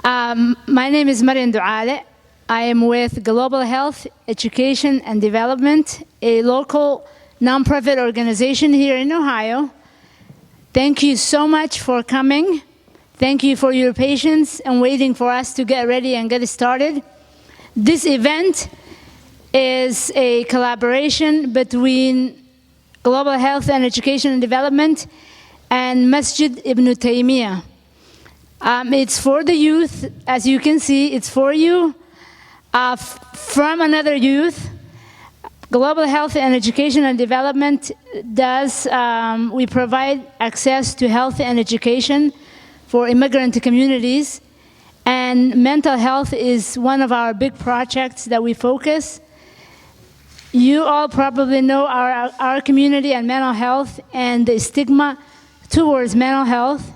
My name is Mareykanka. I am with Global Health, Education and Development, a local nonprofit organization here in Ohio. Thank you so much for coming. Thank you for your patience and waiting for us to get ready and get started. This event is a collaboration between Global Health and Education and Development and Masjid Ibn Taymiyyah. It's for the youth, as you can see, it's for you from another youth. Global Health and Education and Development does, we provide access to health and education for immigrant communities, and mental health is one of our big projects that we focus. You all probably know our community and mental health and the stigma towards mental health.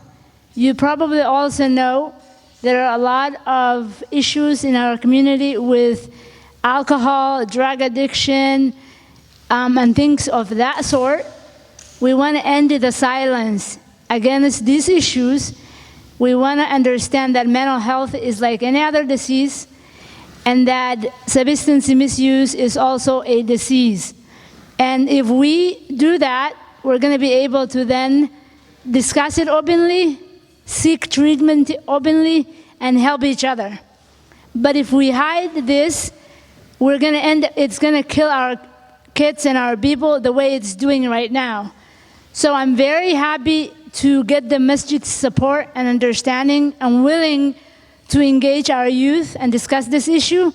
You probably also know there are a lot of issues in our community with alcohol, drug addiction, and things of that sort. We want to end the silence against these issues. We want to understand that mental health is like any other disease, and that substance misuse is also a disease. And if we do that, we're going to be able to then discuss it openly, seek treatment openly, and help each other. But if we hide this, it's going to kill our kids and our people the way it's doing right now. So I'm very happy to get the masjid's support and understanding and willing to engage our youth and discuss this issue.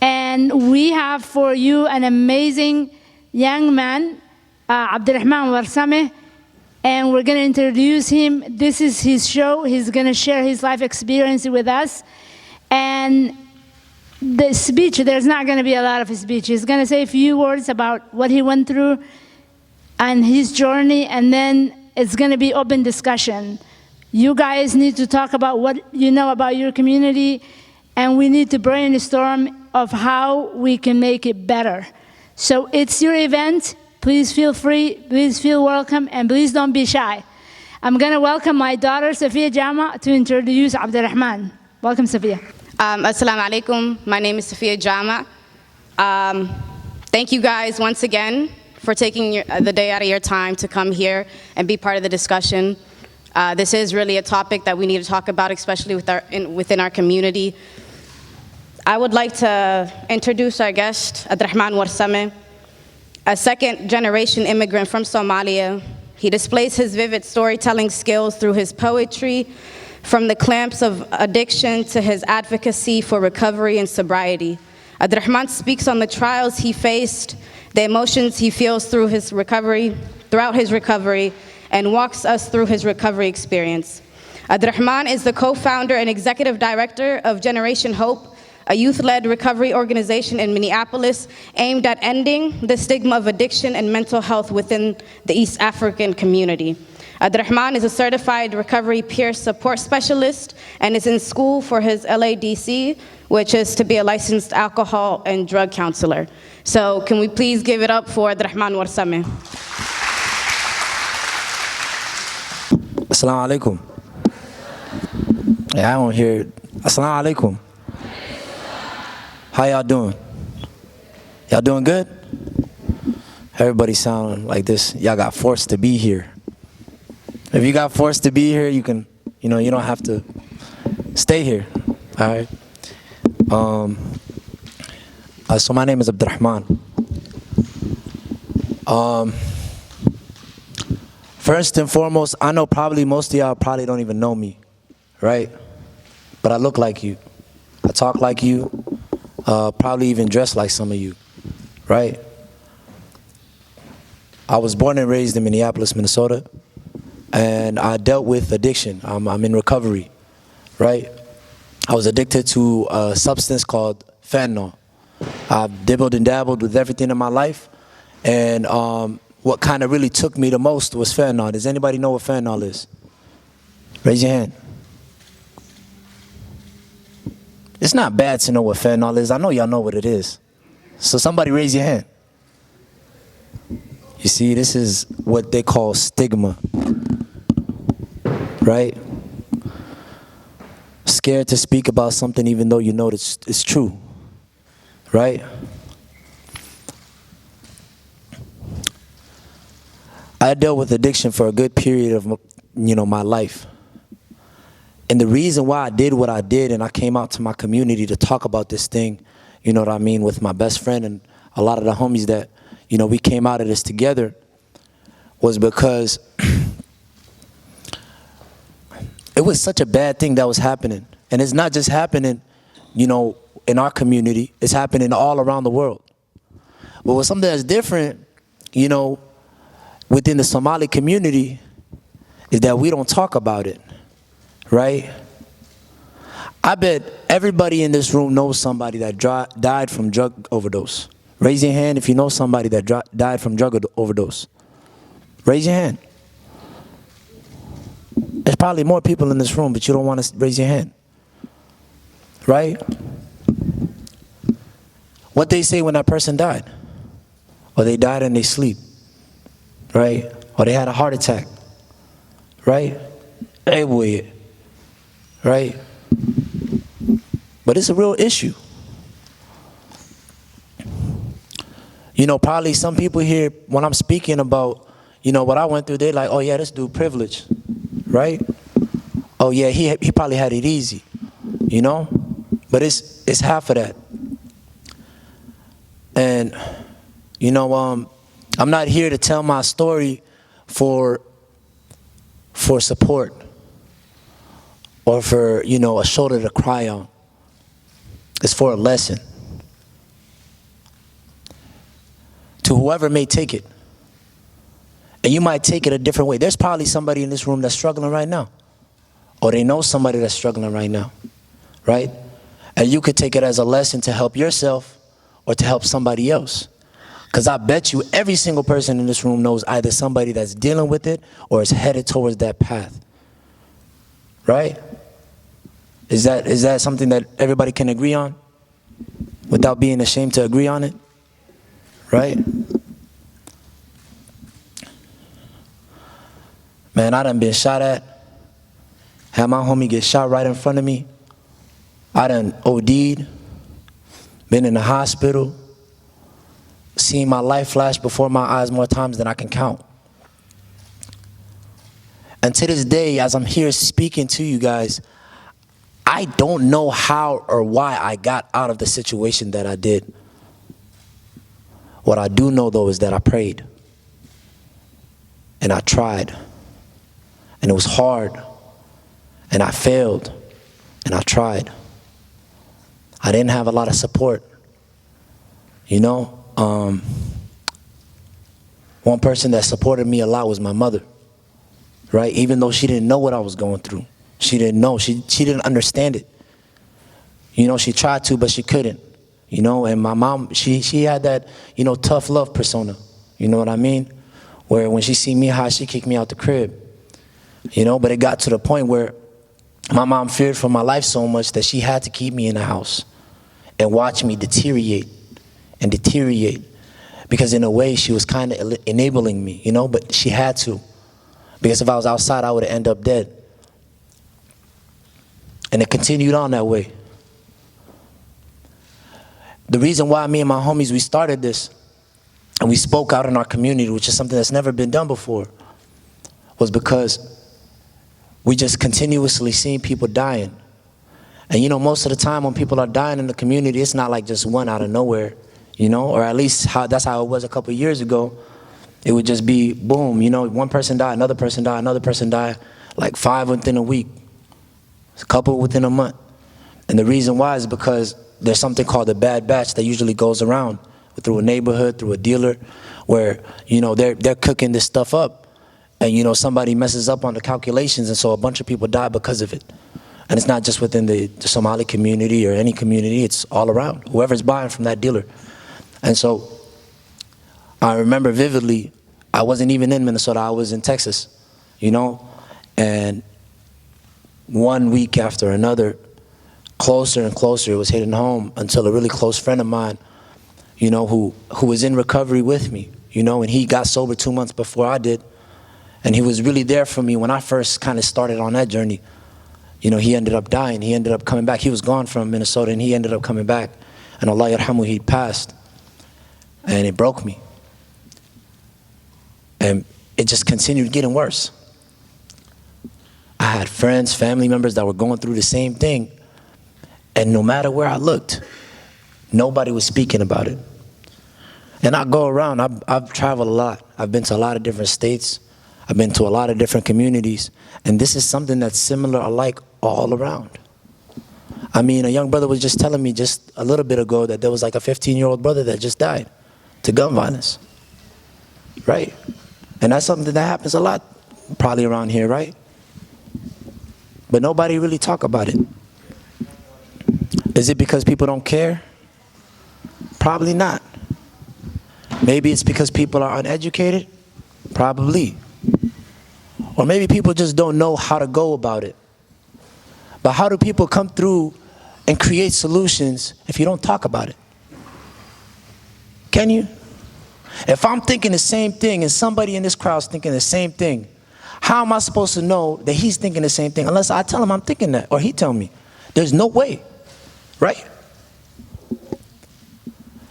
And we have for you an amazing young man, Abdulrahman Varsami, and we're going to introduce him. This is his show. He's going to share his life experience with us. And the speech, there's not going to be a lot of speech. He's going to say a few words about what he went through and his journey, and then it's going to be open discussion. You guys need to talk about what you know about your community, and we need to brainstorm of how we can make it better. So it's your event. Please feel free, please feel welcome, and please don't be shy. I'm going to welcome my daughter, Safiya Jama, to introduce Abdulrahman. Welcome, Safiya. Assalamu alaikum. My name is Safiya Jama. Thank you guys once again for taking the day out of your time to come here and be part of the discussion. This is really a topic that we need to talk about, especially within our community. I would like to introduce our guest, Abdulrahman Varsami, a second-generation immigrant from Somalia. He displays his vivid storytelling skills through his poetry, from the clamps of addiction to his advocacy for recovery and sobriety. Abdulrahman speaks on the trials he faced, the emotions he feels throughout his recovery, and walks us through his recovery experience. Abdulrahman is the co-founder and executive director of Generation Hope, a youth-led recovery organization in Minneapolis aimed at ending the stigma of addiction and mental health within the East African community. Abdulrahman is a certified recovery peer support specialist and is in school for his LADC, which is to be a licensed alcohol and drug counselor. So can we please give it up for Abdulrahman Varsami? Assalamu alaikum. Yeah, I don't hear it. Assalamu alaikum. How y'all doing? Y'all doing good? Everybody sound like this. Y'all got forced to be here. If you got forced to be here, you can, you don't have to stay here. All right. So my name is Abdulrahman. First and foremost, I know probably most of y'all probably don't even know me, right? But I look like you. I talk like you. Probably even dress like some of you, right? I was born and raised in Minneapolis, Minnesota, and I dealt with addiction. I'm in recovery, right? I was addicted to a substance called fentanyl. I've dibbled and dabbled with everything in my life, and what kind of really took me the most was fentanyl. Does anybody know what fentanyl is? Raise your hand. It's not bad to know what fentanyl is. I know y'all know what it is. So somebody raise your hand. You see, this is what they call stigma, right? scared to speak about something even though you know it's true, right? I dealt with addiction for a good period of, my life. And the reason why I did what I did and I came out to my community to talk about this thing, with my best friend and a lot of the homies that, we came out of this together, was because it was such a bad thing that was happening. And it's not just happening, in our community, it's happening all around the world. But with something that's different, within the Somali community, is that we don't talk about it, right? I bet everybody in this room knows somebody that died from drug overdose. Raise your hand if you know somebody that died from drug overdose. Raise your hand. There's probably more people in this room, but you don't want to raise your hand, right? What they say when that person died, or they died in their sleep, right? Or they had a heart attack, right? Hey, boy, right? But it's a real issue. Probably some people here, when I'm speaking about, what I went through, they're like, oh yeah, this dude privileged, right? Oh yeah, he probably had it easy, But it's half of that. And, I'm not here to tell my story for support or for, a shoulder to cry on. It's for a lesson to whoever may take it. And you might take it a different way. There's probably somebody in this room that's struggling right now, or they know somebody that's struggling right now, right? And you could take it as a lesson to help yourself or to help somebody else. Because I bet you every single person in this room knows either somebody that's dealing with it or is headed towards that path. Right? Is that something that everybody can agree on without being ashamed to agree on it? Right? Man, I done been shot at. Had my homie get shot right in front of me. I done OD'd. Been in the hospital. Seen my life flash before my eyes more times than I can count. And to this day, as I'm here speaking to you guys, I don't know how or why I got out of the situation that I did. What I do know, though, is that I prayed. And I tried. And it was hard. And I failed. And I tried. I didn't have a lot of support. One person that supported me a lot was my mother, right? Even though she didn't know what I was going through. She didn't know. She didn't understand it. She tried to, but she couldn't. And my mom, she had that, tough love persona. You know what I mean? Where when she see me high, she kicked me out the crib. But it got to the point where my mom feared for my life so much that she had to keep me in the house and watch me deteriorate. Because in a way, she was kind of enabling me, but she had to. Because if I was outside, I would end up dead. And it continued on that way. The reason why me and my homies, we started this, and we spoke out in our community, which is something that's never been done before, was because we just continuously seen people dying. And most of the time when people are dying in the community, it's not like just one out of nowhere. Or at least that's how it was a couple of years ago. It would just be boom, one person died, another person died, like 5 within a week, a couple within a month. And the reason why is because there's something called a bad batch that usually goes around through a neighborhood, through a dealer, where, they're cooking this stuff up. And, somebody messes up on the calculations, and so a bunch of people die because of it. And it's not just within the Somali community or any community, it's all around, whoever's buying from that dealer. And so I remember vividly, I wasn't even in Minnesota, I was in Texas, and one week after another, closer and closer, it was hitting home until a really close friend of mine, who was in recovery with me, and he got sober 2 months before I did. And he was really there for me when I first kind of started on that journey, You know, he ended up dying. He ended up coming back. He was gone from Minnesota, and he ended up coming back. And Allah yarhamu, he passed. And it broke me. And it just continued getting worse. I had friends, family members that were going through the same thing. And no matter where I looked, nobody was speaking about it. And I go around, I've traveled a lot. I've been to a lot of different states. I've been to a lot of different communities. And this is something that's similar or like all around. I mean, a young brother was just telling me just a little bit ago that there was like a 15-year-old brother that just died to gun violence, right? And that's something that happens a lot probably around here, right? But nobody really talk about it. Is it because people don't care? Probably not. Maybe it's because people are uneducated? Probably. Or maybe people just don't know how to go about it. But how do people come through and create solutions if you don't talk about it? Can you? If I'm thinking the same thing and somebody in this crowd is thinking the same thing, how am I supposed to know that he's thinking the same thing unless I tell him I'm thinking that or he tell me? There's no way, right?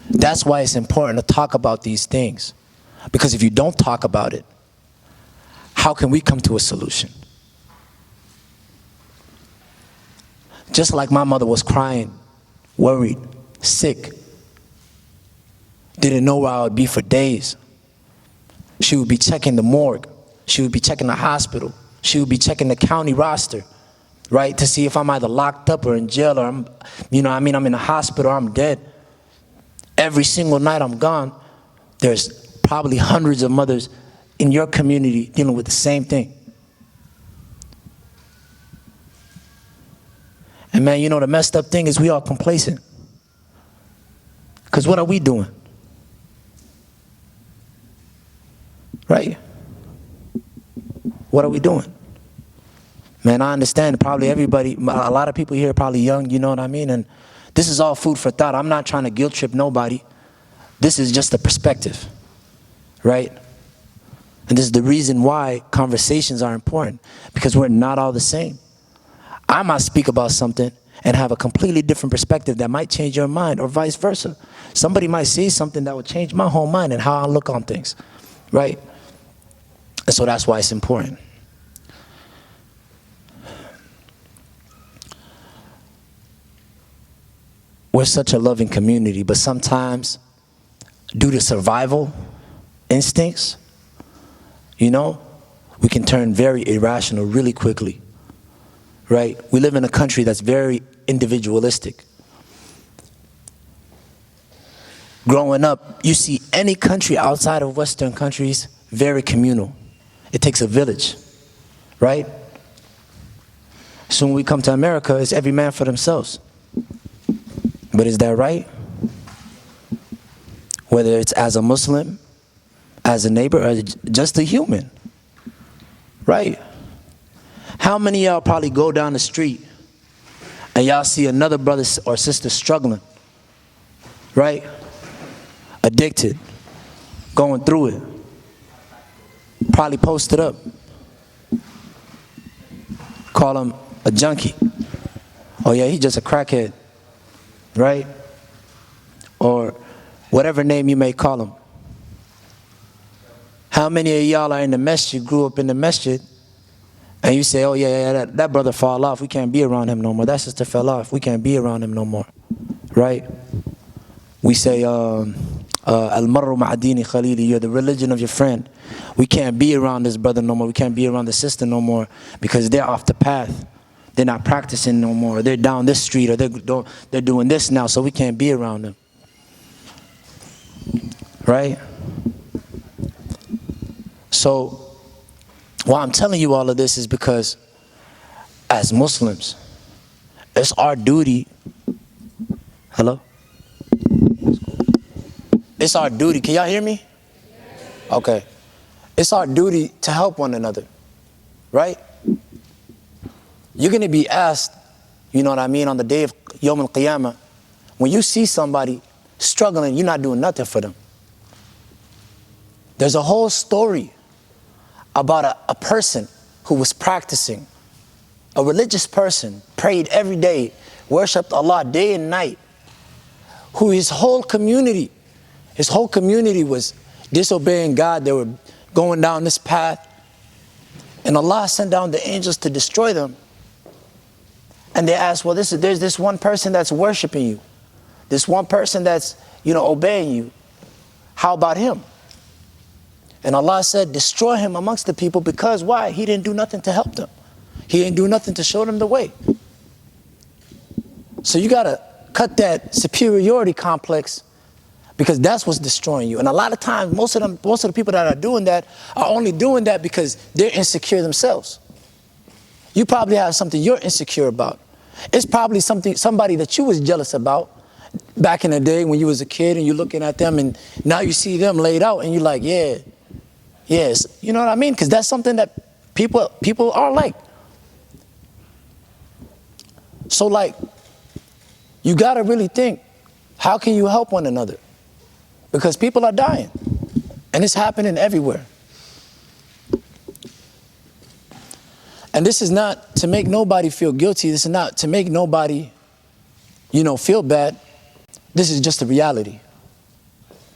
That's why it's important to talk about these things. Because if you don't talk about it, how can we come to a solution? Just like my mother was crying, worried, sick, didn't know where I would be for days. She would be checking the morgue. She would be checking the hospital. She would be checking the county roster, right? To see if I'm either locked up or in jail or I'm in the hospital or I'm dead. Every single night I'm gone, there's probably hundreds of mothers in your community dealing with the same thing. And man, you know, the messed up thing is we are complacent. Because what are we doing? Right? What are we doing? Man, I understand probably everybody, a lot of people here are probably young, you know what I mean? And this is all food for thought. I'm not trying to guilt trip nobody. This is just a perspective, right? And this is the reason why conversations are important, because we're not all the same. I might speak about something and have a completely different perspective that might change your mind, or vice versa. Somebody might say something that would change my whole mind and how I look on things, right? And so that's why it's important. We're such a loving community, but sometimes, due to survival instincts, you know, we can turn very irrational really quickly, right? We live in a country that's very individualistic. Growing up, you see any country outside of Western countries, very communal. It takes a village, right? So when we come to America, it's every man for themselves. But is that right? Whether it's as a Muslim, as a neighbor, or just a human, right? How many of y'all probably go down the street and y'all see another brother or sister struggling, right? Addicted, going through it. Probably post it up. Call him a junkie. Oh yeah, he's just a crackhead, right? Or whatever name you may call him. How many of y'all are in the masjid, grew up in the masjid, and you say, oh yeah, that brother fall off, we can't be around him no more. That sister fell off, we can't be around him no more, right? We say, al-marru ma'adini khalili, you're the religion of your friend. We can't be around this brother no more, we can't be around the sister no more because they're off the path. They're not practicing no more. They're down this street, or they're doing this now, so we can't be around them. Right? So, why I'm telling you all of this is because as Muslims, it's our duty. Hello? It's our duty. Can y'all hear me? Okay. It's our duty to help one another. Right? You're going to be asked, you know what I mean, on the day of Yawm al-Qiyamah, when you see somebody struggling, you're not doing nothing for them. There's a whole story about a person who was practicing a religious person, prayed every day, worshiped Allah day and night, who his whole community was disobeying God. They were going down this path. And Allah sent down the angels to destroy them. And they asked, well, there's this one person that's worshiping you. This one person that's, obeying you. How about him? And Allah said, destroy him amongst the people, because why? He didn't do nothing to help them. He didn't do nothing to show them the way. So you got to cut that superiority complex, because that's what's destroying you. And a lot of times, most of the people that are doing that are only doing that because they're insecure themselves. You probably have something you're insecure about. It's probably somebody that you was jealous about back in the day when you was a kid, and you're looking at them, and now you see them laid out, and you're like, yes, you know what I mean? Because that's something that people are like. So like, you got to really think, how can you help one another? Because people are dying, and it's happening everywhere. And this is not to make nobody feel guilty. This is not to make nobody, feel bad. This is just a reality.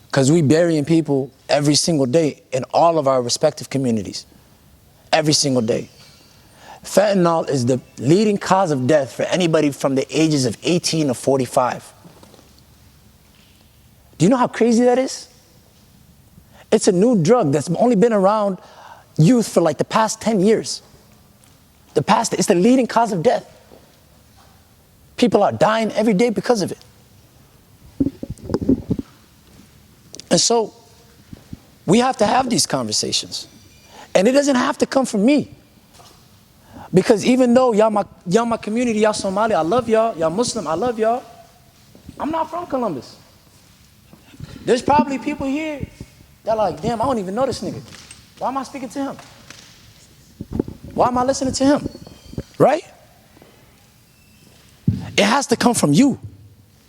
Because we burying people every single day in all of our respective communities. Every single day. Fentanyl is the leading cause of death for anybody from the ages of 18 to 45. Do you know how crazy that is? It's a new drug that's only been around youth for like the past 10 years. It's the leading cause of death. People are dying every day because of it. And so we have to have these conversations. And it doesn't have to come from me. Because even though y'all my community, y'all Somali, I love y'all. Y'all Muslim, I love y'all. I'm not from Columbus. There's probably people here that are like, damn, I don't even know this nigga. Why am I speaking to him? Why am I listening to him? Right? It has to come from you.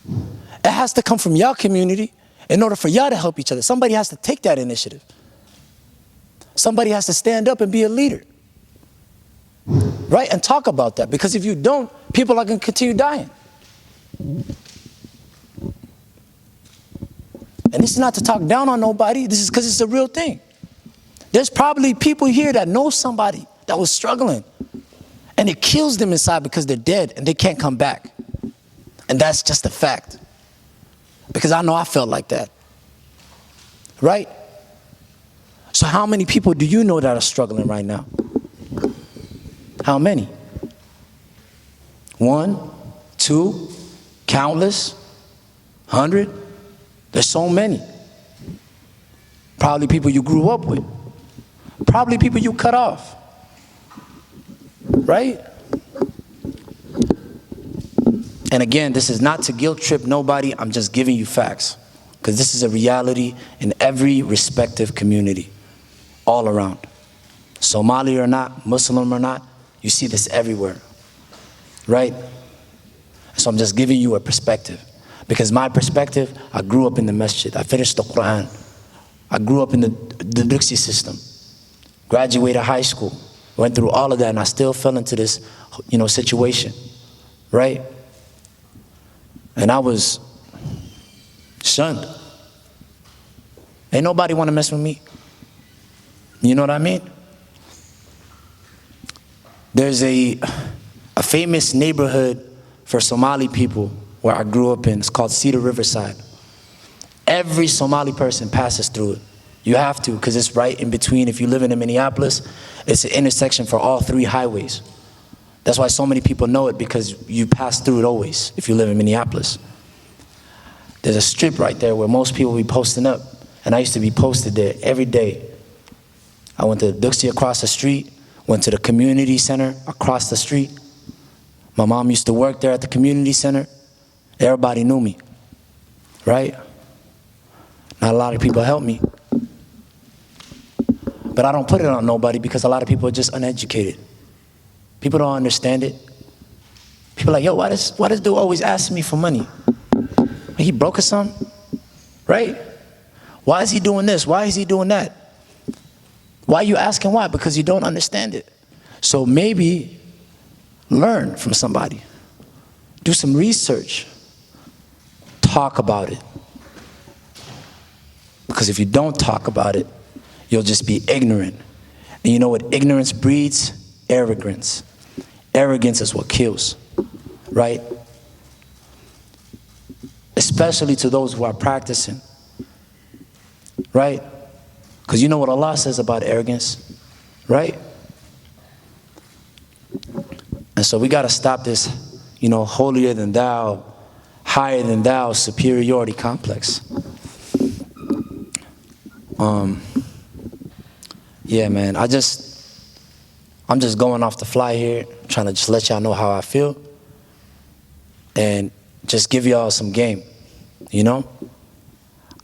It has to come from y'all community in order for y'all to help each other. Somebody has to take that initiative. Somebody has to stand up and be a leader. Right? And talk about that. Because if you don't, people are going to continue dying. And this is not to talk down on nobody. This is because it's a real thing. There's probably people here that know somebody that was struggling, and it kills them inside because they're dead and they can't come back. And that's just a fact. Because I know I felt like that. Right? So how many people do you know that are struggling right now? How many? 1, 2, countless, 100? There's so many. Probably people you grew up with. Probably people you cut off. Right? And again, this is not to guilt trip nobody. I'm just giving you facts. Because this is a reality in every respective community. All around. Somali or not, Muslim or not, you see this everywhere. Right? So I'm just giving you a perspective. Because my perspective, I grew up in the masjid. I finished the Quran. I grew up in the Duxi system. Graduated high school. Went through all of that, and I still fell into this, situation. Right? And I was shunned. Ain't nobody want to mess with me. You know what I mean? There's a famous neighborhood for Somali people where I grew up in. It's called Cedar Riverside. Every Somali person passes through it. You have to, because it's right in between. If you live in Minneapolis, it's an intersection for all 3 highways. That's why so many people know it, because you pass through it always if you live in Minneapolis. There's a strip right there where most people be posting up, and I used to be posted there every day. I went to Duxie across the street, went to the community center across the street. My mom used to work there at the community center. Everybody knew me, right? Not a lot of people helped me. But I don't put it on nobody, because a lot of people are just uneducated. People don't understand it. People are like, yo, why does dude always ask me for money? He broke or something? Right? Why is he doing this? Why is he doing that? Why are you asking why? Because you don't understand it. So maybe Learn from somebody. Do some research. Talk about it. Because if you don't talk about it, you'll just be ignorant. And you know what ignorance breeds? Arrogance. Arrogance is what kills, right? Especially to those who are practicing, right? Because you know what Allah says about arrogance, right? And so we got to stop this, holier than thou, higher than thou superiority complex. Yeah, man, I'm just going off the fly here, trying to just let y'all know how I feel and just give y'all some game,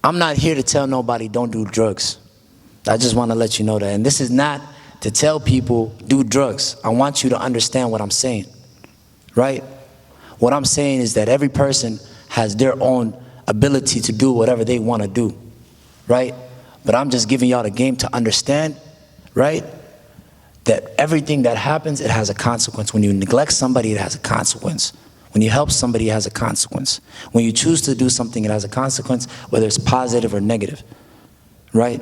I'm not here to tell nobody don't do drugs. I just want to let you know that. And this is not to tell people do drugs. I want you to understand what I'm saying, right? What I'm saying is that every person has their own ability to do whatever they want to do, right? But I'm just giving y'all the game to understand, right? That everything that happens, it has a consequence. When you neglect somebody, it has a consequence. When you help somebody, it has a consequence. When you choose to do something, it has a consequence, whether it's positive or negative, right?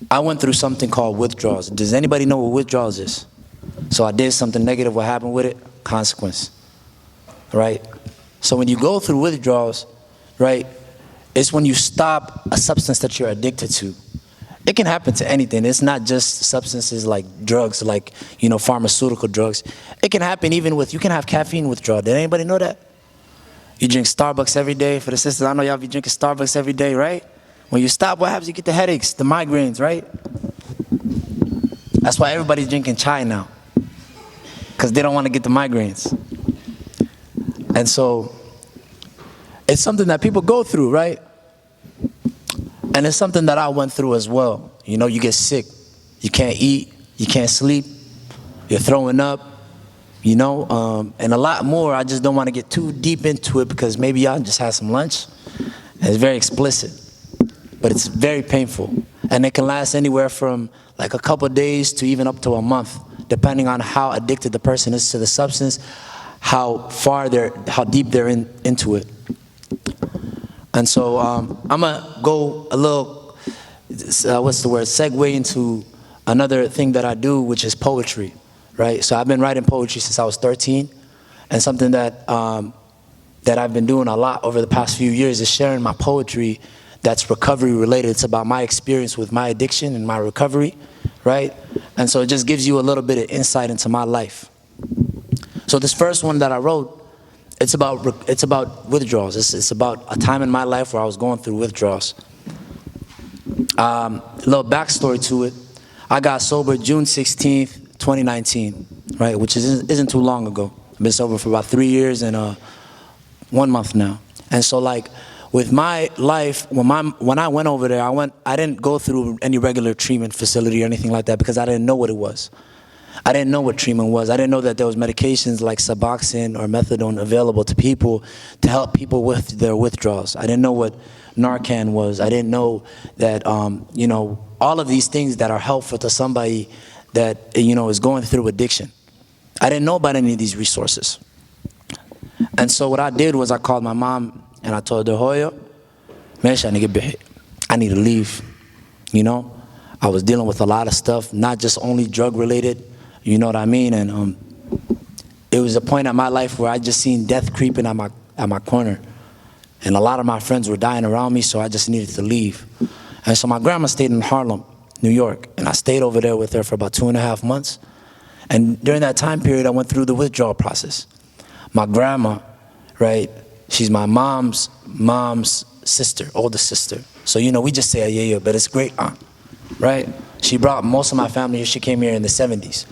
I went through something called withdrawals. Does anybody know what withdrawals is? So I did something negative, what happened with it? Consequence, right? So when you go through withdrawals, right, it's when you stop a substance that you're addicted to. It can happen to anything. It's not just substances like drugs, like, pharmaceutical drugs. It can happen even with, you can have caffeine withdrawal. Did anybody know that? You drink Starbucks every day. For the sisters, I know y'all be drinking Starbucks every day, right? When you stop, what happens? You get the headaches, the migraines, right? That's why everybody's drinking chai now, because they don't want to get the migraines. And so it's something that people go through, right? And it's something that I went through as well. You get sick. You can't eat. You can't sleep. You're throwing up. And a lot more. I just don't want to get too deep into it because maybe y'all just had some lunch. And it's very explicit. But it's very painful. And it can last anywhere from like a couple of days to even up to a month, depending on how addicted the person is to the substance, how deep they're into it. And so I'm gonna go a little, segue into another thing that I do, which is poetry, right? So I've been writing poetry since I was 13, and something that I've been doing a lot over the past few years is sharing my poetry that's recovery related. It's about my experience with my addiction and my recovery, right? And so it just gives you a little bit of insight into my life. So this first one that I wrote, it's about withdrawals. It's about a time in my life where I was going through withdrawals. A little backstory to it. I got sober June 16th, 2019, right, which isn't too long ago. I've been sober for about 3 years and 1 month now. And so like with my life, when I went over there, I didn't go through any regular treatment facility or anything like that because I didn't know what it was. I didn't know what treatment was. I didn't know that there was medications like Suboxone or Methadone available to people to help people with their withdrawals. I didn't know what Narcan was. I didn't know that, all of these things that are helpful to somebody that, is going through addiction. I didn't know about any of these resources. And so what I did was I called my mom and I told her, Hoyo, I need to leave. I was dealing with a lot of stuff, not just only drug related. You know what I mean? And it was a point in my life where I just seen death creeping at my corner. And a lot of my friends were dying around me, so I just needed to leave. And so my grandma stayed in Harlem, New York, and I stayed over there with her for about 2.5 months. And during that time period, I went through the withdrawal process. My grandma, right, she's my mom's sister, older sister. So, we just say yeah, but it's great aunt, right? She brought most of my family here. She came here in the 70s.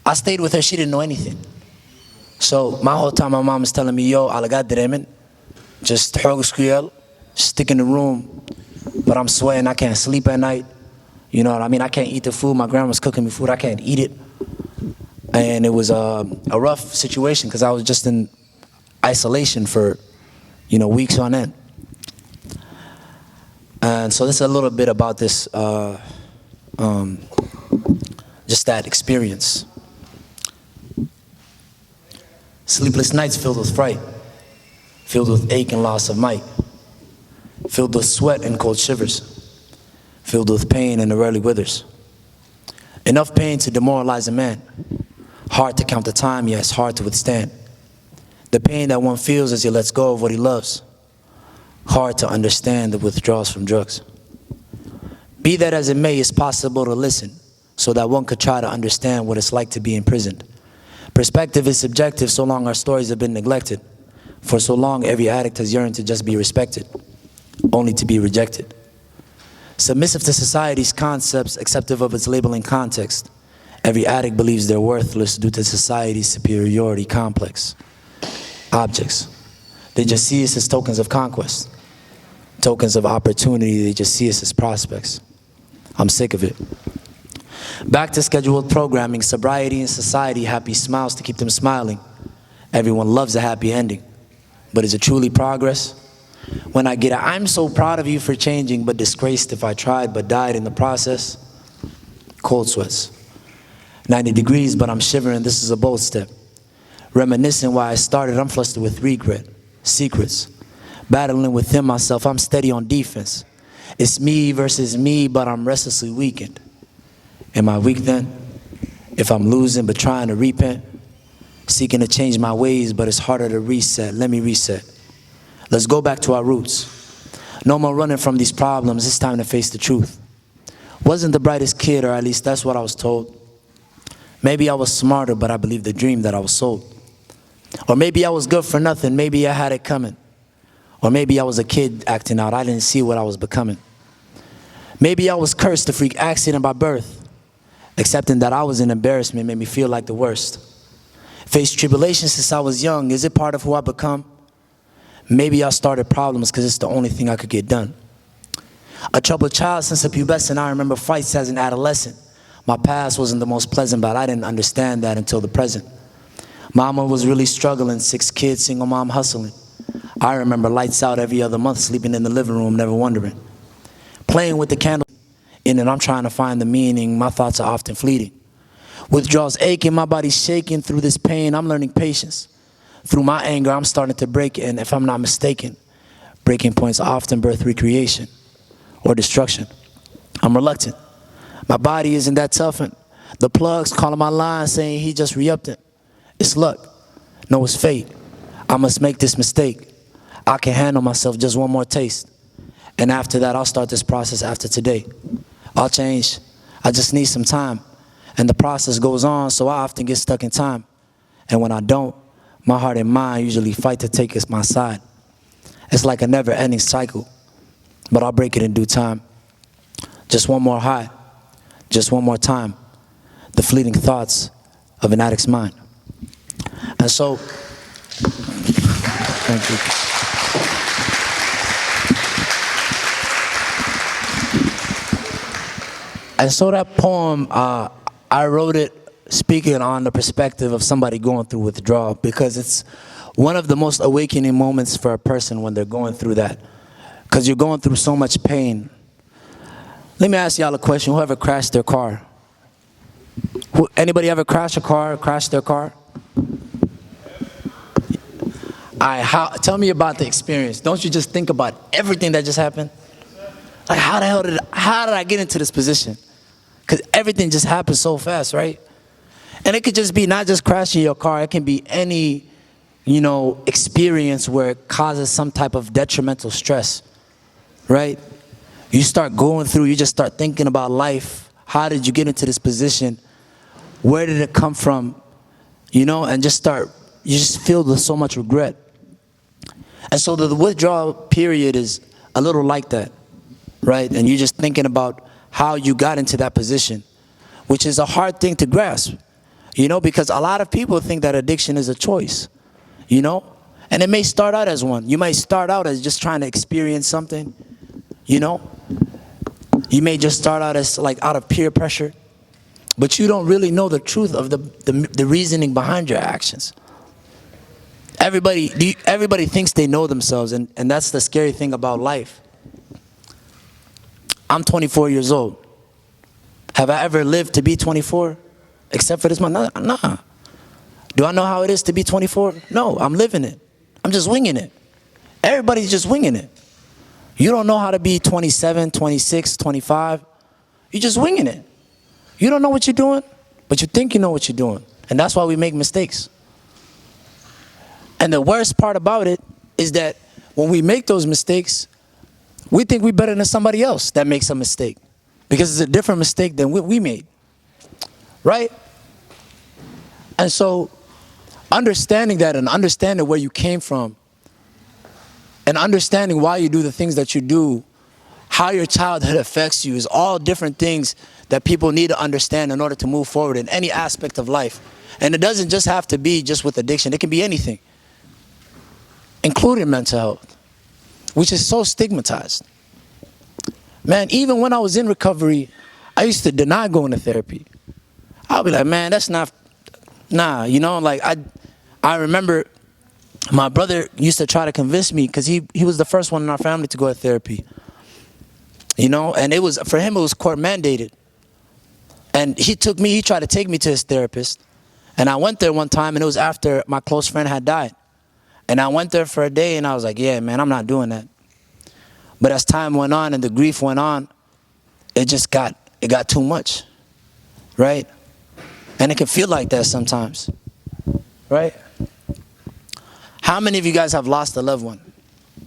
I stayed with her. She didn't know anything. So my whole time, my mom is telling me, yo, alagad diremen, just stick in the room. But I'm sweating. I can't sleep at night. You know what I mean? I can't eat the food. My grandma's cooking me food. I can't eat it. And it was a rough situation because I was just in isolation for, weeks on end. And so this is a little bit about this, just that experience. Sleepless nights filled with fright, filled with ache and loss of might, filled with sweat and cold shivers, filled with pain and the rarely withers. Enough pain to demoralize a man, hard to count the time, yes, hard to withstand. The pain that one feels as he lets go of what he loves, hard to understand the withdrawals from drugs. Be that as it may, it's possible to listen so that one could try to understand what it's like to be imprisoned. Perspective is subjective so long our stories have been neglected. For so long every addict has yearned to just be respected, only to be rejected. Submissive to society's concepts, acceptive of its labeling context, every addict believes they're worthless due to society's superiority complex. Objects. They just see us as tokens of conquest. Tokens of opportunity, they just see us as prospects. I'm sick of it. Back to scheduled programming, sobriety in society, happy smiles to keep them smiling. Everyone loves a happy ending. But is it truly progress? When I get it, I'm so proud of you for changing, but disgraced if I tried but died in the process. Cold sweats. 90 degrees, but I'm shivering, this is a bold step. Reminiscing why I started, I'm flustered with regret. Secrets. Battling within myself, I'm steady on defense. It's me versus me, but I'm restlessly weakened. Am I weak then? If I'm losing but trying to repent? Seeking to change my ways, but it's harder to reset. Let me reset. Let's go back to our roots. No more running from these problems, it's time to face the truth. Wasn't the brightest kid, or at least that's what I was told. Maybe I was smarter, but I believed the dream that I was sold. Or maybe I was good for nothing, maybe I had it coming. Or maybe I was a kid acting out, I didn't see what I was becoming. Maybe I was cursed, a freak accident by birth. Accepting that I was an embarrassment made me feel like the worst. Faced tribulation since I was young, is it part of who I become? Maybe I started problems because it's the only thing I could get done. A troubled child since a pubescent, I remember fights as an adolescent. My past wasn't the most pleasant, but I didn't understand that until the present. Mama was really struggling, 6 kids, single mom hustling. I remember lights out every other month, sleeping in the living room, never wondering. Playing with the candle in it, I'm trying to find the meaning, my thoughts are often fleeting. Withdrawals aching, my body's shaking through this pain, I'm learning patience. Through my anger, I'm starting to break, and if I'm not mistaken, breaking points often birth recreation or destruction. I'm reluctant. My body isn't that toughened. The plugs calling my line saying he just re-upped it. It's luck. No, it's fate. I must make this mistake. I can handle myself just one more taste. And after that, I'll start this process after today. I'll change. I just need some time. And the process goes on, so I often get stuck in time. And when I don't, my heart and mind usually fight to take us my side. It's like a never-ending cycle, but I'll break it in due time. Just one more high, just one more time. The fleeting thoughts of an addict's mind. And so, thank you. And so that poem, I wrote it speaking on the perspective of somebody going through withdrawal, because it's one of the most awakening moments for a person when they're going through that, because you're going through so much pain. Let me ask y'all a question. Whoever crashed their car? Anybody ever crash a car, crash their car? Tell me about the experience. Don't you just think about everything that just happened? Like, how did I get into this position? Because everything just happens so fast, right? And it could just be not just crashing your car. It can be any, experience where it causes some type of detrimental stress, right? You start going through, you just start thinking about life. How did you get into this position? Where did it come from? And you just feel with so much regret. And so the withdrawal period is a little like that, right? And you're just thinking about how you got into that position, which is a hard thing to grasp, because a lot of people think that addiction is a choice, and it may start out as one. You might start out as just trying to experience something, You may just start out as like out of peer pressure, but you don't really know the truth of the reasoning behind your actions. Everybody thinks they know themselves, and that's the scary thing about life. I'm 24 years old. Have I ever lived to be 24? Except for this month? Nah. Do I know how it is to be 24? No, I'm living it. I'm just winging it. Everybody's just winging it. You don't know how to be 27, 26, 25. You're just winging it. You don't know what you're doing, but you think you know what you're doing. And that's why we make mistakes. And the worst part about it is that when we make those mistakes, we think we're better than somebody else that makes a mistake. Because it's a different mistake than what we made. Right? And so, understanding that and understanding where you came from and understanding why you do the things that you do, how your childhood affects you, is all different things that people need to understand in order to move forward in any aspect of life. And it doesn't just have to be just with addiction. It can be anything, including mental health, which is so stigmatized. Man, even when I was in recovery, I used to deny going to therapy. I'll be like, man, that's not, nah, you know, like I remember my brother used to try to convince me, because he was the first one in our family to go to therapy. You know, and it was, for him, it was court mandated. And he tried to take me to his therapist. And I went there one time, and it was after my close friend had died. And I went there for a day, and I was like, yeah, man, I'm not doing that. But as time went on and the grief went on, it got too much, right? And it can feel like that sometimes, right? How many of you guys have lost a loved one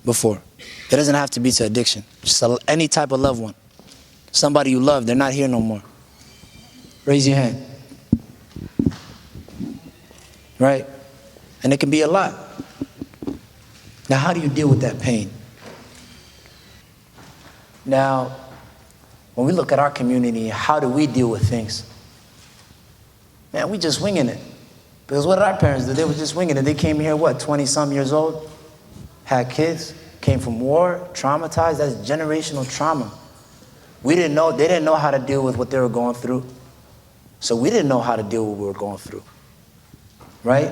before? It doesn't have to be to addiction. Just any type of loved one. Somebody you love, they're not here no more. Raise your hand. Right? And it can be a lot. Now, how do you deal with that pain? Now, when we look at our community, how do we deal with things? Man, we just winging it. Because what did our parents do? They were just winging it. They came here, 20-some years old, had kids, came from war, traumatized. That's generational trauma. They didn't know how to deal with what they were going through. So we didn't know how to deal with what we were going through. Right?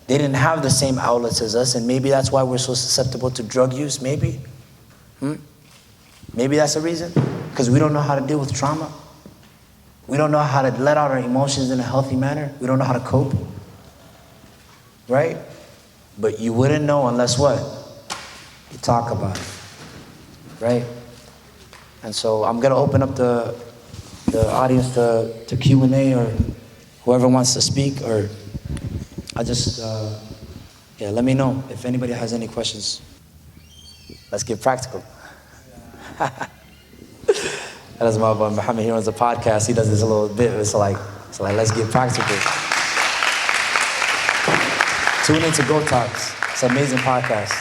They didn't have the same outlets as us, and maybe that's why we're so susceptible to drug use, maybe. Maybe that's the reason. Because we don't know how to deal with trauma. We don't know how to let out our emotions in a healthy manner. We don't know how to cope. Right? But you wouldn't know unless what? You talk about it. Right? And so I'm going to open up the audience to Q&A, or whoever wants to speak, or I just, let me know if anybody has any questions. Let's get practical. That is my boy Muhammad. He runs a podcast. He does this a little bit. It's like let's get practical. Tune into Go Talks. It's an amazing podcast.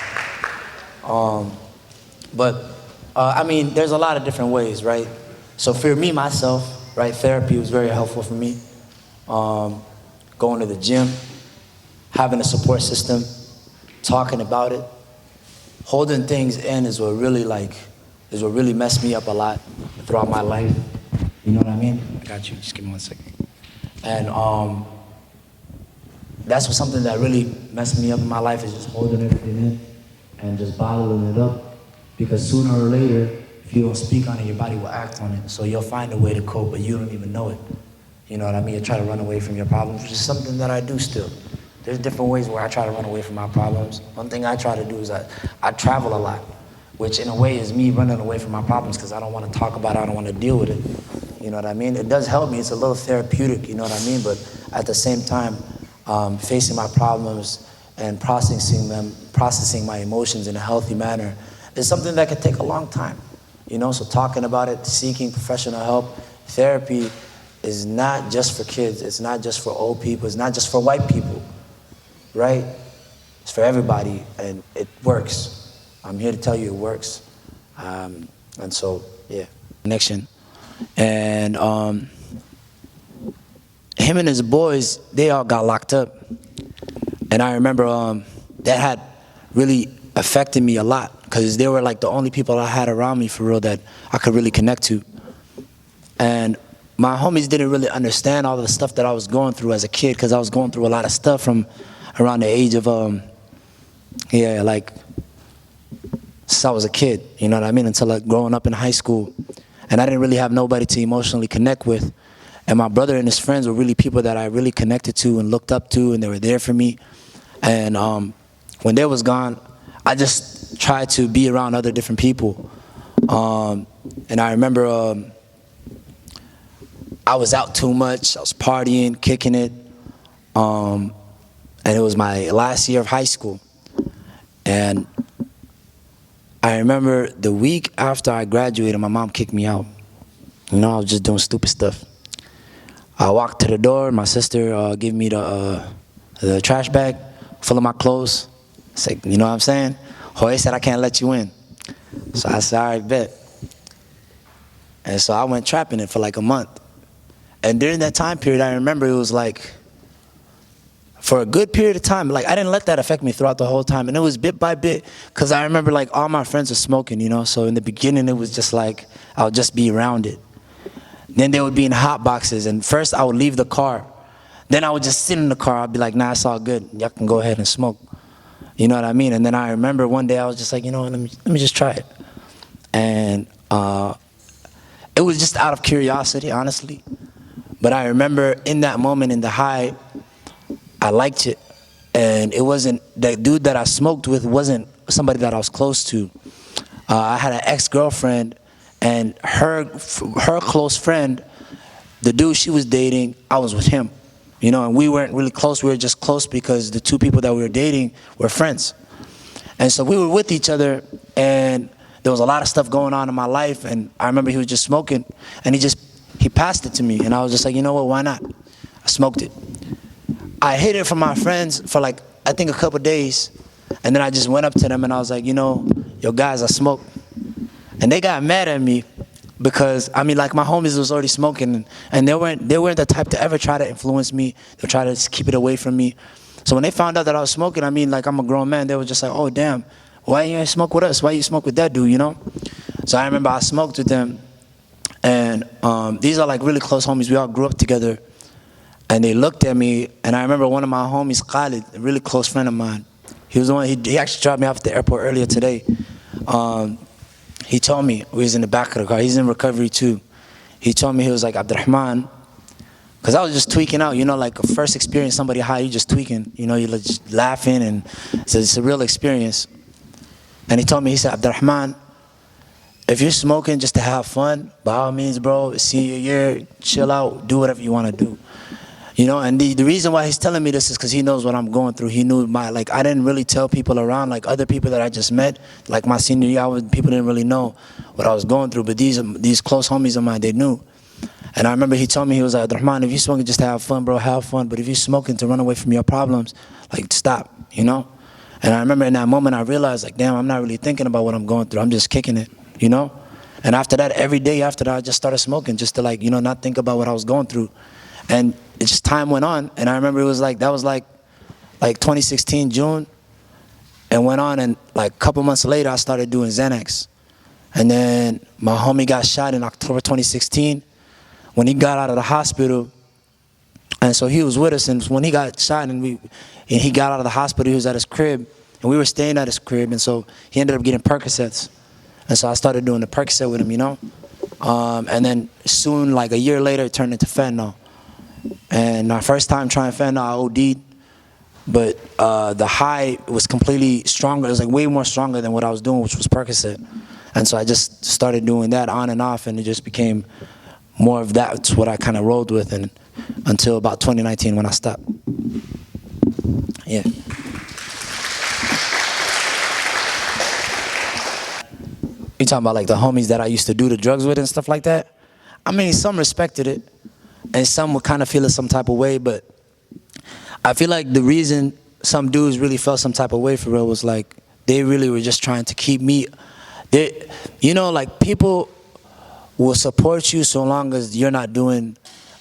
I mean, there's a lot of different ways, right? So for me, myself, right, therapy was very helpful for me. Going to the gym, having a support system, talking about it, holding things in is what really messed me up a lot throughout my life. You know what I mean? I got you. Just give me 1 second. And that's what something that really messed me up in my life, is just holding everything in and just bottling it up. Because sooner or later, if you don't speak on it, your body will act on it. So you'll find a way to cope, but you don't even know it. You know what I mean? You try to run away from your problems, which is something that I do still. There's different ways where I try to run away from my problems. One thing I try to do is I travel a lot, which in a way is me running away from my problems, because I don't want to talk about it, I don't want to deal with it. You know what I mean? It does help me, it's a little therapeutic, you know what I mean? But at the same time, facing my problems and processing my emotions in a healthy manner is something that can take a long time. You know, so talking about it, seeking professional help, therapy is not just for kids, it's not just for old people, it's not just for white people, right? It's for everybody, and it works. I'm here to tell you it works. And so, yeah. Connection. And him and his boys, they all got locked up. And I remember that had really affected me a lot, because they were like the only people I had around me for real that I could really connect to. And my homies didn't really understand all the stuff that I was going through as a kid, because I was going through a lot of stuff from around the age of, since I was a kid, you know what I mean, until like growing up in high school. and I didn't really have nobody to emotionally connect with. And my brother and his friends were really people that I really connected to and looked up to, and they were there for me. And when they was gone, I just tried to be around other different people. And I remember I was out too much. I was partying, kicking it. And it was my last year of high school. And I remember the week after I graduated, my mom kicked me out. You know, I was just doing stupid stuff. I walked to the door, my sister gave me the trash bag full of my clothes. It's like, you know what I'm saying? Jorge said, I can't let you in. So I said, all right, bet. And so I went trapping it for like a month. And during that time period, I remember it was like, for a good period of time, like I didn't let that affect me throughout the whole time. And it was bit by bit, because I remember like all my friends were smoking, you know? So in the beginning, it was just like, I would just be around it. Then they would be in hot boxes, and first I would leave the car. Then I would just sit in the car. I'd be like, nah, it's all good. Y'all can go ahead and smoke. You know what I mean? And then I remember one day I was just like, you know what, let me just try it. And it was just out of curiosity, honestly. But I remember in that moment, in the high, I liked it. And it wasn't, the dude that I smoked with wasn't somebody that I was close to. I had an ex-girlfriend, and her close friend, the dude she was dating, I was with him. You know, and we weren't really close. We were just close because the two people that we were dating were friends. And so we were with each other, and there was a lot of stuff going on in my life. And I remember he was just smoking, and he passed it to me. And I was just like, you know what, why not? I smoked it. I hid it from my friends for like, I think a couple days. And then I just went up to them and I was like, you know, yo guys, I smoke. And they got mad at me because, I mean, like my homies was already smoking, and they weren't the type to ever try to influence me. They'll try to keep it away from me. So when they found out that I was smoking, I mean, like I'm a grown man, they were just like, oh damn, why you ain't smoke with us? Why you smoke with that dude, you know? So I remember I smoked with them, and these are like really close homies. We all grew up together, and they looked at me, and I remember one of my homies, Khalid, a really close friend of mine. He was the one, he actually dropped me off at the airport earlier today. He told me, we was in the back of the car, he's in recovery too. He told me, he was like, Abdulrahman, because I was just tweaking out, you know, like a first experience, somebody high, you just tweaking, you know, you're just laughing, and it's a real experience. And he told me, he said, Abdulrahman, if you're smoking just to have fun, by all means, bro, senior year, chill out, do whatever you want to do. You know, and the reason why he's telling me this is because he knows what I'm going through. He knew like, I didn't really tell people around, like other people that I just met, like my senior year, people didn't really know what I was going through, but these close homies of mine, they knew. And I remember he told me, he was like, Abdulrahman, if you're smoking just to have fun, bro, have fun, but if you're smoking to run away from your problems, like, stop, you know? And I remember in that moment, I realized, like, damn, I'm not really thinking about what I'm going through, I'm just kicking it, you know? And after that, every day after that, I just started smoking, just to like, you know, not think about what I was going through. And it just, time went on, and I remember it was like, that was like 2016, June, and went on, and like a couple months later, I started doing Xanax. And then my homie got shot in October 2016, when he got out of the hospital, and so he was with us, and when he got shot and he got out of the hospital, he was at his crib, and we were staying at his crib, and so he ended up getting Percocets. And so I started doing the Percocet with him, you know? And then soon, like a year later, it turned into fentanyl. And my first time trying fentanyl, I OD'd, but the high was completely stronger. It was like way more stronger than what I was doing, which was Percocet. And so I just started doing that on and off, and it just became more of that. It's what I kind of rolled with, and until about 2019 when I stopped. Yeah. You talking about like the homies that I used to do the drugs with and stuff like that? I mean, some respected it, and some would kind of feel it some type of way, but I feel like the reason some dudes really felt some type of way for real was like, they really were just trying to keep me, you know, like people will support you so long as you're not doing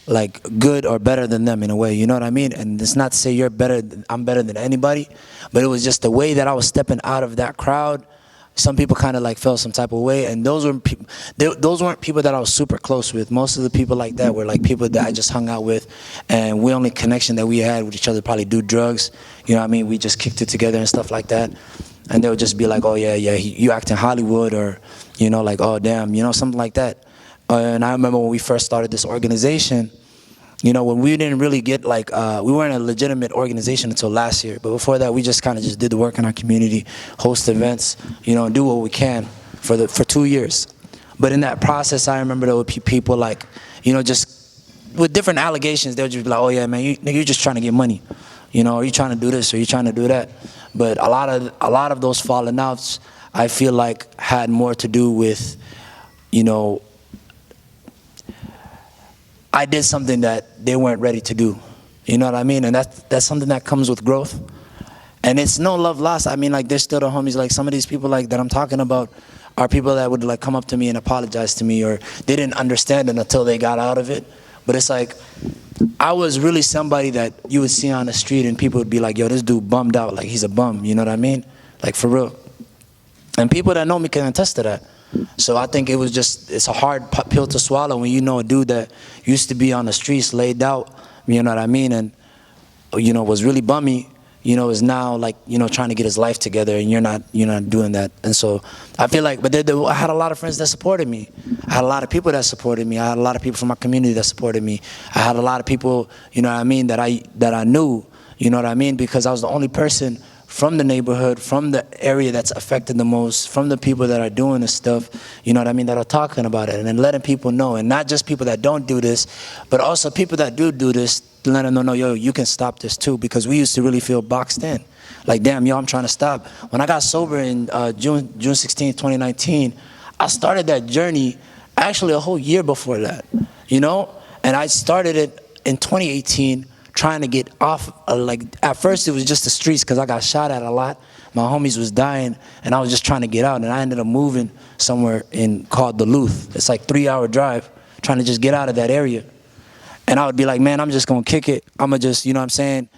like good or better than them in a way, you know what I mean? And it's not to say you're better, I'm better than anybody, but it was just the way that I was stepping out of that crowd. Some people kind of like felt some type of way, and those weren't people that I was super close with. Most of the people like that were like people that I just hung out with, and the only connection that we had with each other probably do drugs. You know what I mean? We just kicked it together and stuff like that. And they would just be like, oh yeah, you act in Hollywood, or, you know, like, oh damn, you know, something like that. And I remember when we first started this organization, you know, when we didn't really get like, we weren't a legitimate organization until last year. But before that, we just kind of just did the work in our community, host events, you know, do what we can for 2 years. But in that process, I remember there would be people like, you know, just with different allegations, they would just be like, oh yeah, man, you're just trying to get money. You know, are you trying to do this or are you trying to do that? But a lot of those falling outs, I feel like had more to do with, you know, I did something that they weren't ready to do. You know what I mean? And that's something that comes with growth. And it's no love lost. I mean, like, there's still the homies, like some of these people like that I'm talking about are people that would like come up to me and apologize to me, or they didn't understand it until they got out of it. But it's like, I was really somebody that you would see on the street and people would be like, yo, this dude bummed out, like he's a bum, you know what I mean? Like, for real. And people that know me can attest to that. So I think it's a hard pill to swallow when you know a dude that used to be on the streets laid out, you know what I mean, and, you know, was really bummy, you know, is now like, you know, trying to get his life together, and you're not doing that. And so I feel like, but I had a lot of friends that supported me. I had a lot of people that supported me. I had a lot of people from my community that supported me. I had a lot of people, you know what I mean, that I knew, you know what I mean, because I was the only person from the neighborhood, from the area that's affected the most, from the people that are doing this stuff, you know what I mean, that are talking about it, and then letting people know, and not just people that don't do this, but also people that do this, let them know, no, yo, you can stop this too, because we used to really feel boxed in. Like, damn, yo, I'm trying to stop. When I got sober in June 16, 2019, I started that journey actually a whole year before that, you know? And I started it in 2018, trying to get off, like, at first it was just the streets because I got shot at a lot. My homies was dying, and I was just trying to get out, and I ended up moving somewhere called Duluth. It's like 3-hour drive, trying to just get out of that area. And I would be like, man, I'm just gonna kick it. I'm gonna just, you know what I'm saying,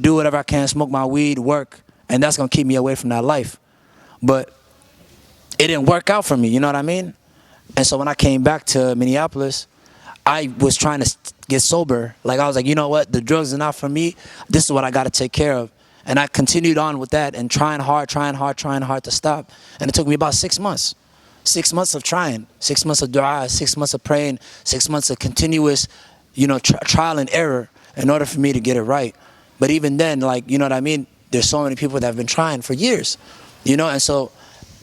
do whatever I can, smoke my weed, work, and that's gonna keep me away from that life. But it didn't work out for me, you know what I mean? And so when I came back to Minneapolis, I was trying to get sober. Like, I was like, you know what, the drugs are not for me. This is what I got to take care of. And I continued on with that and trying hard to stop. And it took me about 6 months. 6 months of trying, 6 months of dua, 6 months of praying, 6 months of continuous, you know, trial and error in order for me to get it right. But even then, like, you know what I mean, there's so many people that have been trying for years, you know, and so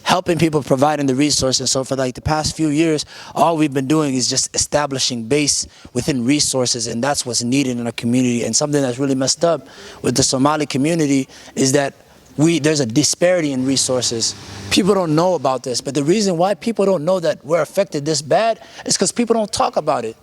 helping people, providing the resources. So for like the past few years, all we've been doing is just establishing base within resources, and that's what's needed in our community. And something that's really messed up with the Somali community is that there's a disparity in resources. People don't know about this, but the reason why people don't know that we're affected this bad is because people don't talk about it.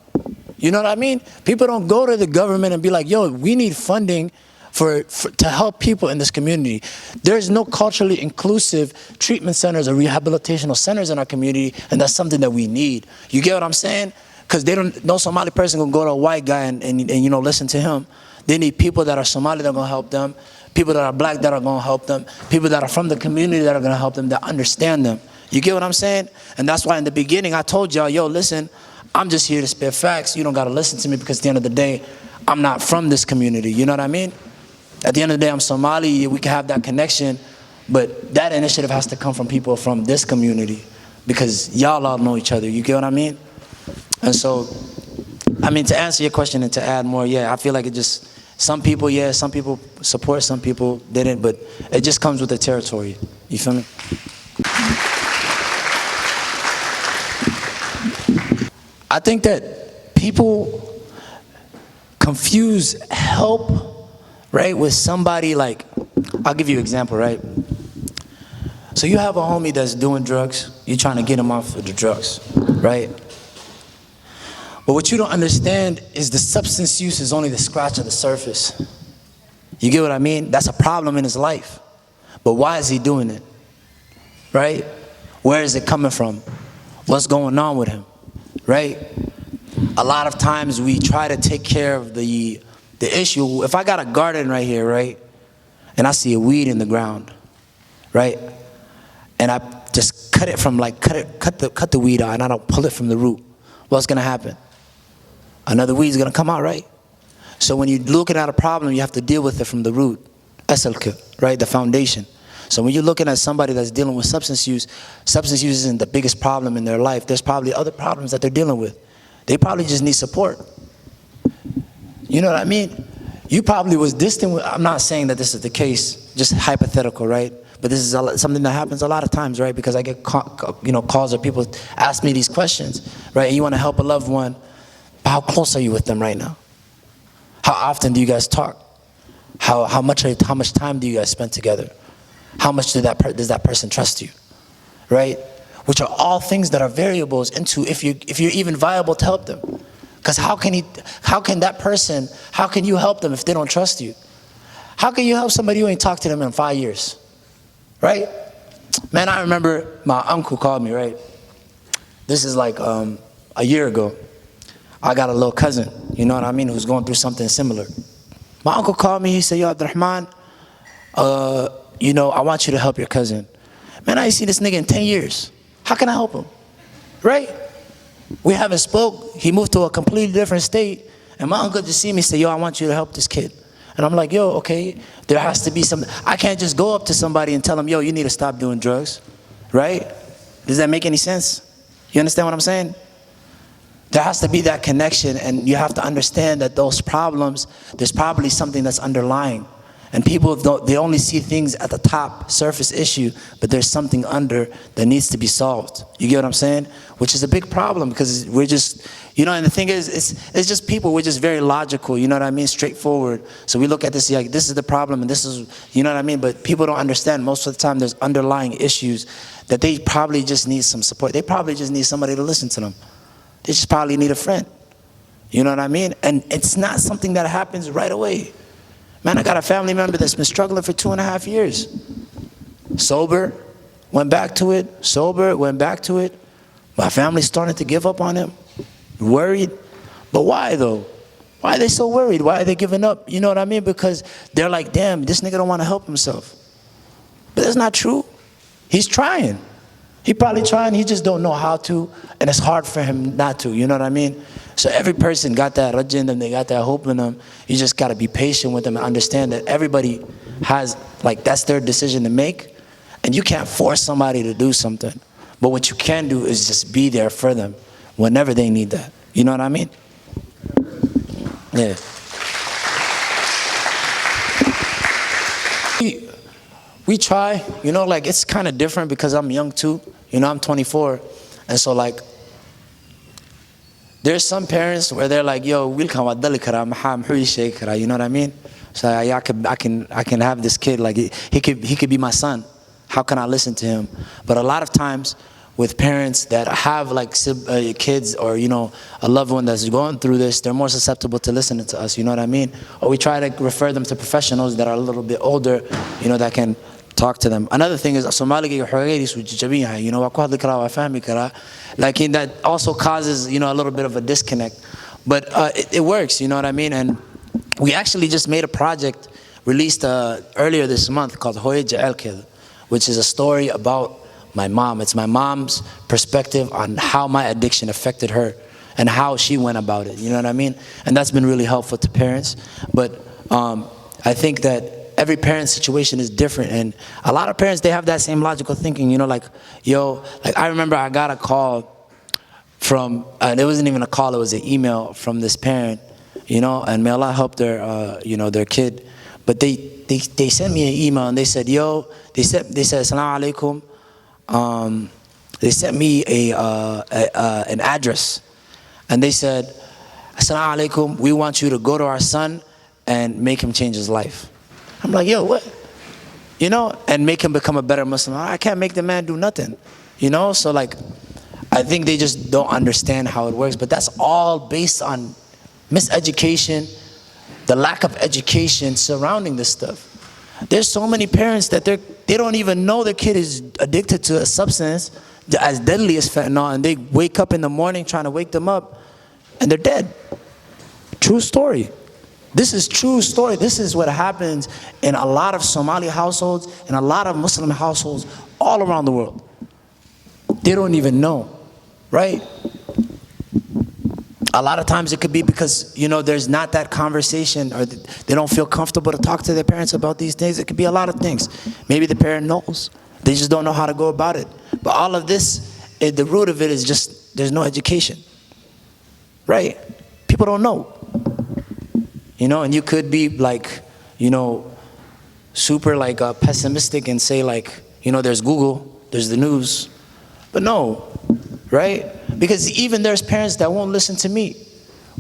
You know what I mean? People don't go to the government and be like, yo, we need funding to help people in this community. There's no culturally inclusive treatment centers or rehabilitational centers in our community, and that's something that we need. You get what I'm saying? Because no Somali person can go to a white guy and you know, listen to him. They need people that are Somali that are going to help them, people that are black that are going to help them, people that are from the community that are going to help them, that understand them. You get what I'm saying? And that's why in the beginning I told y'all, yo, listen, I'm just here to spit facts. You don't got to listen to me, because at the end of the day, I'm not from this community. You know what I mean? At the end of the day, I'm Somali. We can have that connection, but that initiative has to come from people from this community, because y'all all know each other. You get what I mean? And so, I mean, to answer your question and to add more, yeah, I feel like it just, some people, yeah, some people support, some people didn't, but it just comes with the territory. You feel me? I think that people confuse help, right, with somebody like, I'll give you an example, right? So you have a homie that's doing drugs, you're trying to get him off of the drugs, right? But what you don't understand is the substance use is only the scratch of the surface. You get what I mean? That's a problem in his life. But why is he doing it, right? Where is it coming from? What's going on with him, right? A lot of times we try to take care of the issue. If I got a garden right here, right, and I see a weed in the ground, right, and I just cut it from, like, cut the weed out, and I don't pull it from the root, what's gonna happen? Another weed's gonna come out, right? So when you're looking at a problem, you have to deal with it from the root, asalka, right, the foundation. So when you're looking at somebody that's dealing with substance use isn't the biggest problem in their life. There's probably other problems that they're dealing with. They probably just need support. You know what I mean? You probably was distant with, I'm not saying that this is the case, just hypothetical, right? But this is something that happens a lot of times, right? Because I get calls or people ask me these questions, right? And you want to help a loved one, but how close are you with them right now? How often do you guys talk? How much time do you guys spend together? How much does that person trust you, right? Which are all things that are variables into if you're even viable to help them. Because how can you help them if they don't trust you? How can you help somebody who ain't talked to them in 5 years, right? Man, I remember my uncle called me, right? This is like a year ago. I got a little cousin, you know what I mean, who's going through something similar. My uncle called me, he said, yo, Abdulrahman, I want you to help your cousin. Man, I ain't seen this nigga in 10 years. How can I help him? Right? We haven't spoke. He moved to a completely different state. And my uncle just see me say, yo, I want you to help this kid. And I'm like, yo, okay, there has to be some, I can't just go up to somebody and tell him, yo, you need to stop doing drugs. Right? Does that make any sense? You understand what I'm saying? There has to be that connection, and you have to understand that those problems, there's probably something that's underlying. And people, they only see things at the top, surface issue, but there's something under that needs to be solved. You get what I'm saying? Which is a big problem, because we're just, and the thing is, it's just people, we're just very logical, you know what I mean, straightforward. So we look at this, like, this is the problem, and this is, you know what I mean? But people don't understand, most of the time there's underlying issues that they probably just need some support. They probably just need somebody to listen to them. They just probably need a friend. You know what I mean? And it's not something that happens right away. Man, I got a family member that's been struggling for 2.5 years. Sober, went back to it. Sober, went back to it. My family's starting to give up on him. Worried. But why though? Why are they so worried? Why are they giving up? You know what I mean? Because they're like, damn, this nigga don't want to help himself. But that's not true. He's trying. He probably trying, he just don't know how to, and it's hard for him not to, you know what I mean? So every person got that rajah in them, they got that hope in them. You just got to be patient with them and understand that everybody has, like, that's their decision to make, and you can't force somebody to do something. But what you can do is just be there for them whenever they need that. You know what I mean? Yeah. We try, like, it's kind of different because I'm young too. I'm 24. And so, like, there's some parents where they're like, yo, wiilkan dhalinyaro muxuu ii sheegi karaa, you know what I mean? So I can have this kid, like, he could be my son. How can I listen to him? But a lot of times with parents that have, like, kids or, a loved one that's going through this, they're more susceptible to listening to us, you know what I mean? Or we try to refer them to professionals that are a little bit older, that can talk to them. Another thing is, Somaliga xoogaydiisu jajabin yahay, waa ku hadli karaa, waa fahmi karaa. Like, that also causes, a little bit of a disconnect. But it works, you know what I mean? And we actually just made a project released earlier this month called Wacyigaliye, which is a story about my mom. It's my mom's perspective on how my addiction affected her and how she went about it, you know what I mean? And that's been really helpful to parents. But I think that every parent's situation is different, and a lot of parents, they have that same logical thinking, like, I remember I got a call from, it wasn't even a call, it was an email from this parent, and may Allah help their, their kid. But they sent me an email and they said, they said, Assalamu alaikum. They sent me an address, and they said, Assalamu alaikum, we want you to go to our son and make him change his life. I'm like, yo, what? And make him become a better Muslim. I can't make the man do nothing, So, like, I think they just don't understand how it works. But that's all based on miseducation, the lack of education surrounding this stuff. There's so many parents that they don't even know their kid is addicted to a substance as deadly as fentanyl, and they wake up in the morning trying to wake them up, and they're dead. True story. This is true story. This is what happens in a lot of Somali households and a lot of Muslim households all around the world. They don't even know, right? A lot of times it could be because, there's not that conversation, or they don't feel comfortable to talk to their parents about these things. It could be a lot of things. Maybe the parent knows. They just don't know how to go about it. But all of this, the root of it is just, there's no education. Right? People don't know. And you could be like, super like pessimistic and say like, there's Google, there's the news. But no, right? Because even there's parents that won't listen to me.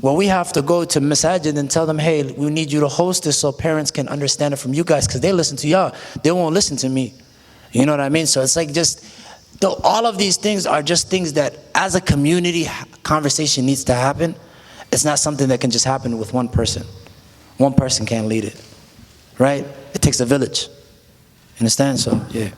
Well, we have to go to masajid and tell them, hey, we need you to host this so parents can understand it from you guys, because they listen to y'all. They won't listen to me. You know what I mean? So it's like just, all of these things are just things that as a community conversation needs to happen. It's not something that can just happen with one person. One person can't lead it, right? It takes a village. Understand? So, yeah.